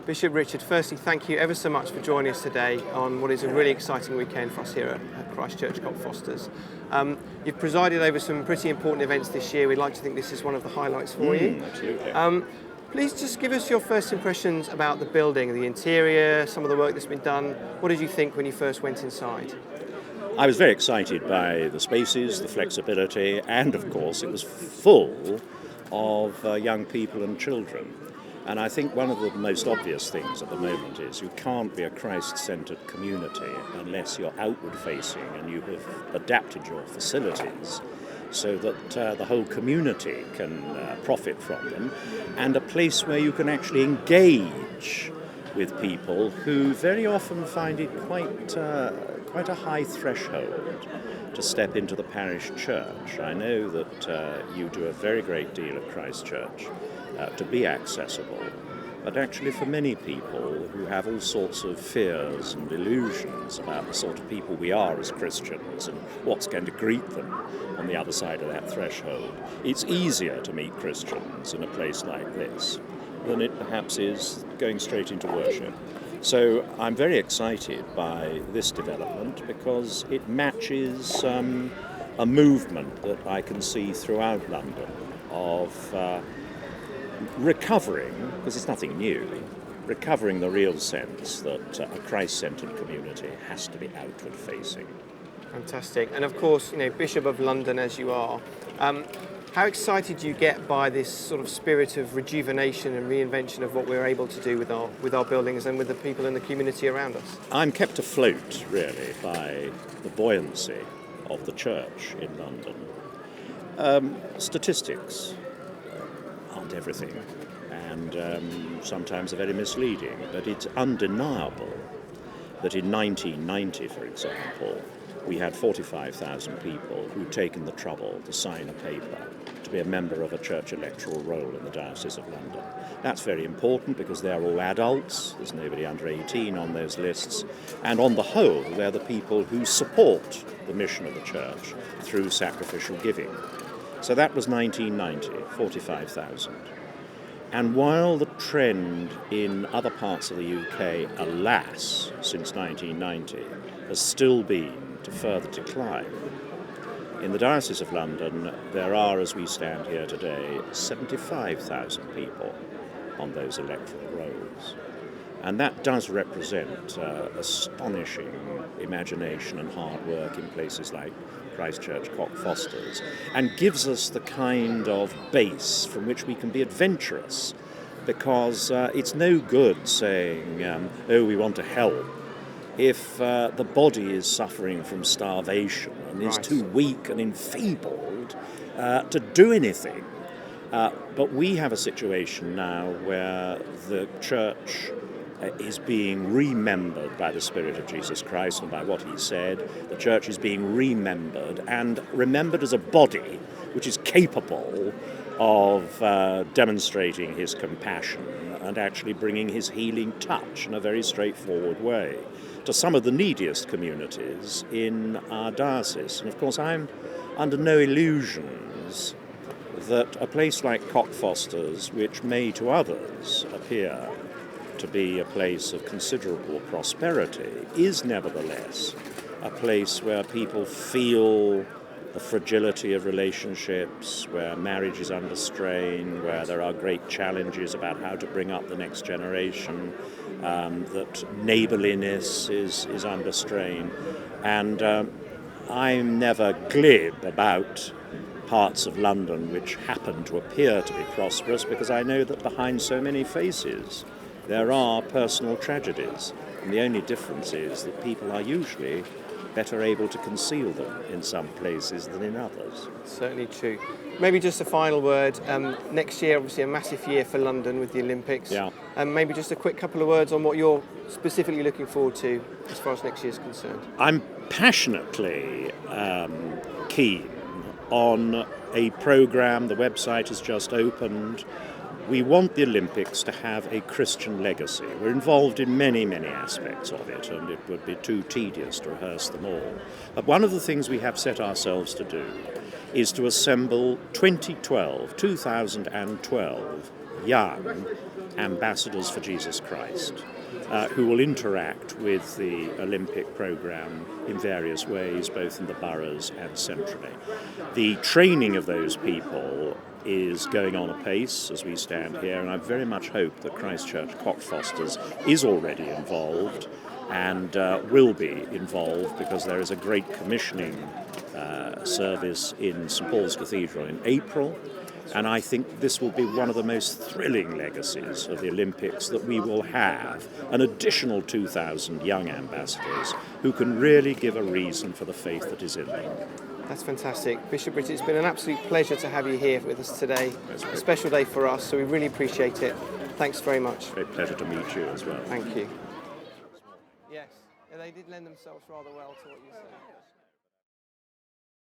Bishop Richard, firstly, thank you ever so much for joining us today on what is a really exciting weekend for us here at Christchurch Cockfosters. You've presided over some pretty important events this year. We'd like to think this is one of the highlights for you. Absolutely. Please just give us your first impressions about the building, the interior, some of the work that's been done. What did you think when you first went inside? I was very excited by the spaces, the flexibility, and of course it was full of young people and children. And I think one of the most obvious things at the moment is you can't be a Christ-centred community unless you're outward-facing and you have adapted your facilities so that the whole community can profit from them, and a place where you can actually engage with people who very often find it quite a high threshold to step into the parish church. I know that you do a very great deal at Christchurch to be accessible, but actually for many people who have all sorts of fears and illusions about the sort of people we are as Christians and what's going to greet them on the other side of that threshold, it's easier to meet Christians in a place like this than it perhaps is going straight into worship. So I'm very excited by this development because it matches a movement that I can see throughout London of recovering, because it's nothing new, recovering the real sense that a Christ-centred community has to be outward-facing. Fantastic. And of course, Bishop of London as you are, how excited do you get by this sort of spirit of rejuvenation and reinvention of what we're able to do with our buildings and with the people in the community around us? I'm kept afloat, really, by the buoyancy of the church in London. Statistics aren't everything, and sometimes are very misleading, but it's undeniable that in 1990, for example, we had 45,000 people who'd taken the trouble to sign a paper to be a member of a church electoral roll in the Diocese of London. That's very important because they're all adults, there's nobody under 18 on those lists, and on the whole, they're the people who support the mission of the church through sacrificial giving. So that was 1990, 45,000. And while the trend in other parts of the UK, alas, since 1990, has still been to further decline, in the Diocese of London, there are, as we stand here today, 75,000 people on those electoral rolls. And that does represent astonishing imagination and hard work in places like Christchurch Cockfosters, and gives us the kind of base from which we can be adventurous, because it's no good saying, we want to help, if the body is suffering from starvation and is too weak and enfeebled to do anything. But we have a situation now where the church is being remembered by the Spirit of Jesus Christ and by what he said. The church is being remembered, and remembered as a body which is capable of demonstrating his compassion and actually bringing his healing touch in a very straightforward way to some of the neediest communities in our diocese. And of course, I'm under no illusions that a place like Cockfosters, which may to others appear to be a place of considerable prosperity, is nevertheless a place where people feel the fragility of relationships, where marriage is under strain, where there are great challenges about how to bring up the next generation, that neighbourliness is under strain. And I'm never glib about parts of London which happen to appear to be prosperous, because I know that behind so many faces there are personal tragedies, and the only difference is that people are usually better able to conceal them in some places than in others. Certainly true. Maybe just a final word. Next year, obviously a massive year for London with the Olympics. Yeah. Maybe just a quick couple of words on what you're specifically looking forward to as far as next year is concerned. I'm passionately keen on a programme. The website has just opened. We want the Olympics to have a Christian legacy. We're involved in many, many aspects of it, and it would be too tedious to rehearse them all. But one of the things we have set ourselves to do is to assemble 2012 young ambassadors for Jesus Christ, who will interact with the Olympic programme in various ways, both in the boroughs and centrally. The training of those people is going on apace as we stand here, and I very much hope that Christchurch Cockfosters is already involved and will be involved, because there is a great commissioning service in St Paul's Cathedral in April, and I think this will be one of the most thrilling legacies of the Olympics, that we will have an additional 2,000 young ambassadors who can really give a reason for the faith that is in them. That's fantastic. Bishop Bridget, it's been an absolute pleasure to have you here with us today. A special day for us, so we really appreciate it. Thanks very much. Great pleasure to meet you as well. Thank you. Yes, they did lend themselves rather well to what you said.